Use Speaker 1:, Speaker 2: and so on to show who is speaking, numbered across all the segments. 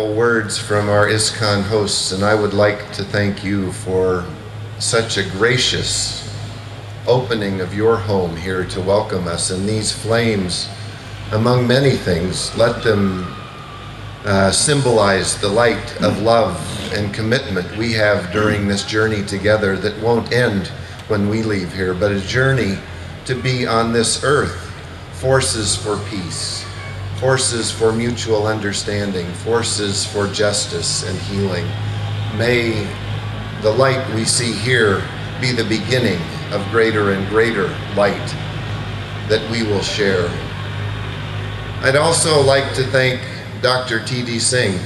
Speaker 1: wonderful words from our ISKCON hosts, and I would like to thank you for such a gracious opening of your home here to welcome us. And these flames, among many things, let them symbolize the light of love and commitment we have during this journey together that won't end when we leave here, but a journey to be on this earth, forces for peace, forces for mutual understanding, forces for justice and healing. May the light we see here be the beginning of greater and greater light that we will share. I'd also like to thank Dr. T.D. Singh.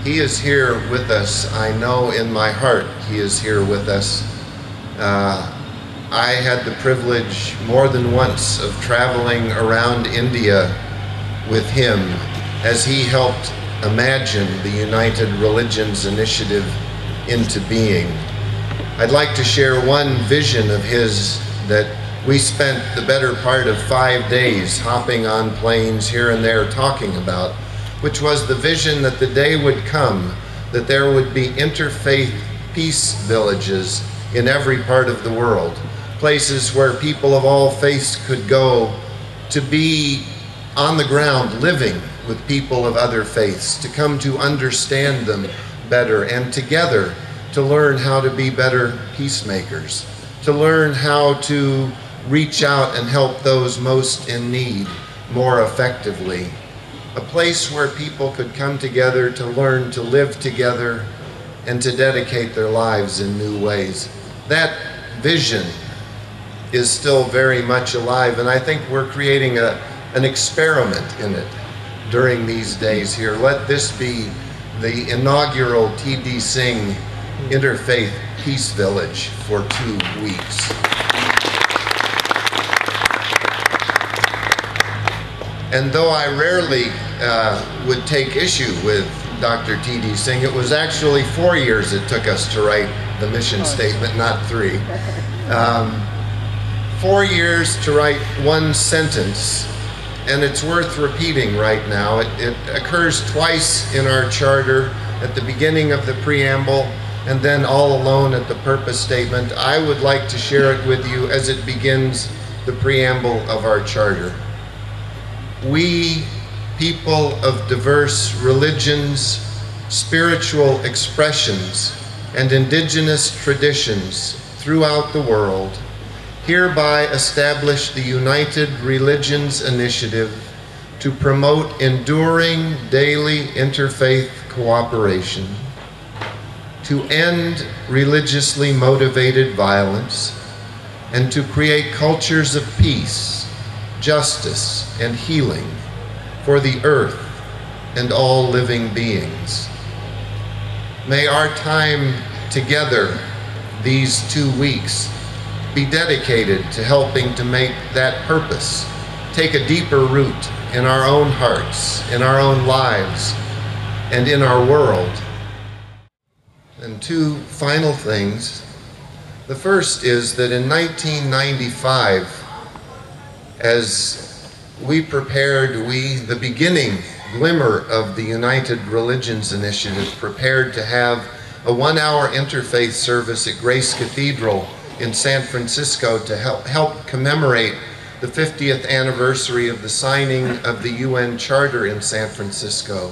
Speaker 1: He is here with us. I know in my heart he is here with us. I had the privilege more than once of traveling around India with him as he helped imagine the United Religions Initiative into being. I'd like to share one vision of his that we spent the better part of 5 days hopping on planes here and there talking about, which was the vision that the day would come that there would be interfaith peace villages in every part of the world, places where people of all faiths could go to be on the ground living with people of other faiths, to come to understand them better, and together to learn how to be better peacemakers, to learn how to reach out and help those most in need more effectively. A place where people could come together to learn to live together and to dedicate their lives in new ways. That vision is still very much alive, and I think we're creating an experiment in it during these days here. Let this be the inaugural T.D. Singh Interfaith Peace Village for 2 weeks. And though I rarely would take issue with Dr. T.D. Singh, it was actually 4 years it took us to write the mission statement, not 3. 4 years to write one sentence, and it's worth repeating right now. It occurs twice in our charter, at the beginning of the preamble, and then all alone at the purpose statement. I would like to share it with you as it begins the preamble of our charter. We, people of diverse religions, spiritual expressions, and indigenous traditions throughout the world, hereby establish the United Religions Initiative to promote enduring daily interfaith cooperation, to end religiously motivated violence, and to create cultures of peace, justice, and healing for the earth and all living beings. May our time together these 2 weeks be dedicated to helping to make that purpose take a deeper root in our own hearts, in our own lives, and in our world. And 2 final things. The first is that in 1995, as we prepared, the beginning glimmer of the United Religions Initiative, prepared to have a 1-hour interfaith service at Grace Cathedral in San Francisco to help commemorate the 50th anniversary of the signing of the UN Charter in San Francisco.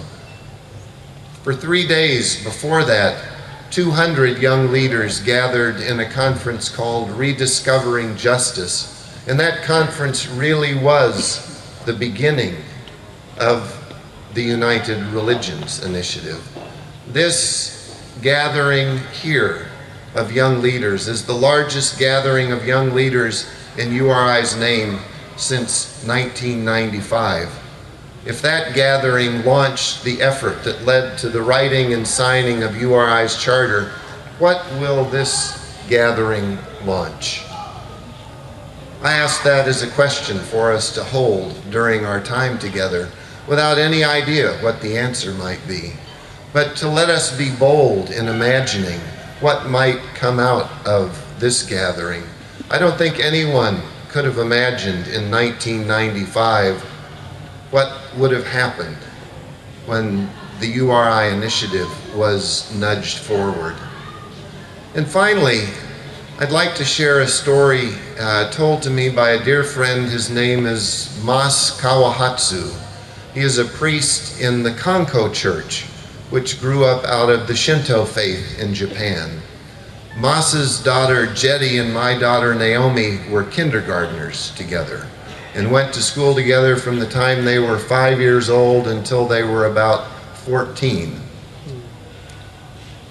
Speaker 1: For 3 days before that, 200 young leaders gathered in a conference called Rediscovering Justice, and that conference really was the beginning of the United Religions Initiative. This gathering here of young leaders is the largest gathering of young leaders in URI's name since 1995. If that gathering launched the effort that led to the writing and signing of URI's charter, what will this gathering launch? I ask that as a question for us to hold during our time together, without any idea what the answer might be, but to let us be bold in imagining what might come out of this gathering. I don't think anyone could have imagined in 1995 what would have happened when the URI initiative was nudged forward. And finally, I'd like to share a story told to me by a dear friend. His name is Mas Kawahatsu. He is a priest in the Kanko Church, which grew up out of the Shinto faith in Japan. Mas's daughter Jetty and my daughter Naomi were kindergartners together and went to school together from the time they were 5 years old until they were about 14.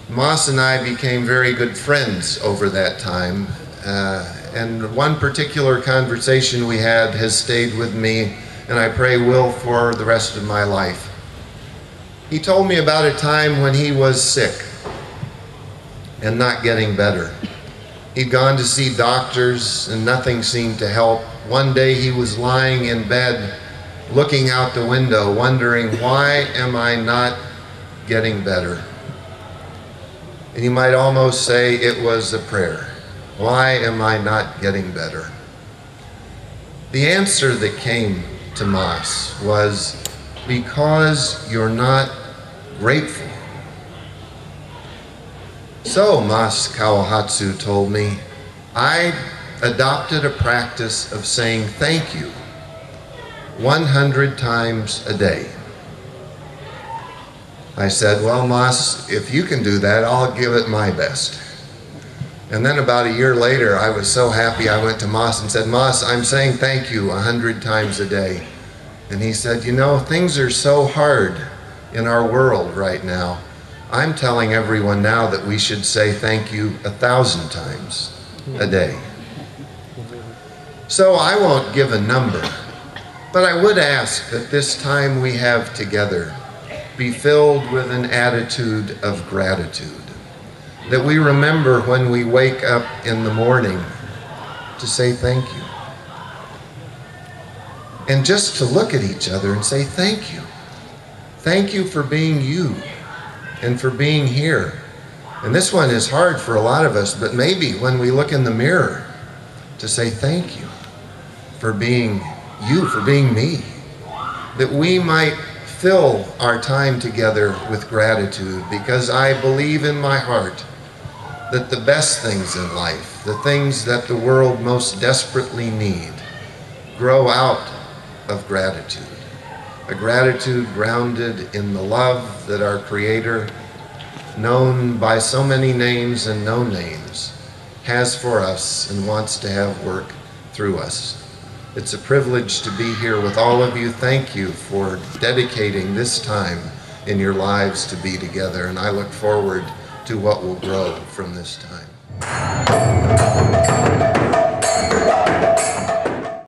Speaker 1: Mas and I became very good friends over that time, and one particular conversation we had has stayed with me, and I pray will for the rest of my life. He told me about a time when he was sick and not getting better. He'd gone to see doctors and nothing seemed to help. One day he was lying in bed, looking out the window, wondering, why am I not getting better? And you might almost say it was a prayer. Why am I not getting better? The answer that came to Mas was, because you're not grateful. So, Mas Kawahatsu told me, I adopted a practice of saying thank you 100 times a day. I said, well, Mas, if you can do that, I'll give it my best. And then about a year later, I was so happy, I went to Mas and said, Mas, I'm saying thank you 100 times a day. And he said, you know, things are so hard in our world right now. I'm telling everyone now that we should say thank you 1,000 times a day. So I won't give a number, but I would ask that this time we have together be filled with an attitude of gratitude. That we remember when we wake up in the morning to say thank you. And just to look at each other and say thank you. Thank you for being you and for being here. And this one is hard for a lot of us, but maybe when we look in the mirror to say thank you for being you, for being me, that we might fill our time together with gratitude, because I believe in my heart that the best things in life, the things that the world most desperately need, grow out of gratitude. A gratitude grounded in the love that our Creator, known by so many names and no names, has for us and wants to have work through us. It's a privilege to be here with all of you. Thank you for dedicating this time in your lives to be together, and I look forward to what will grow from this time.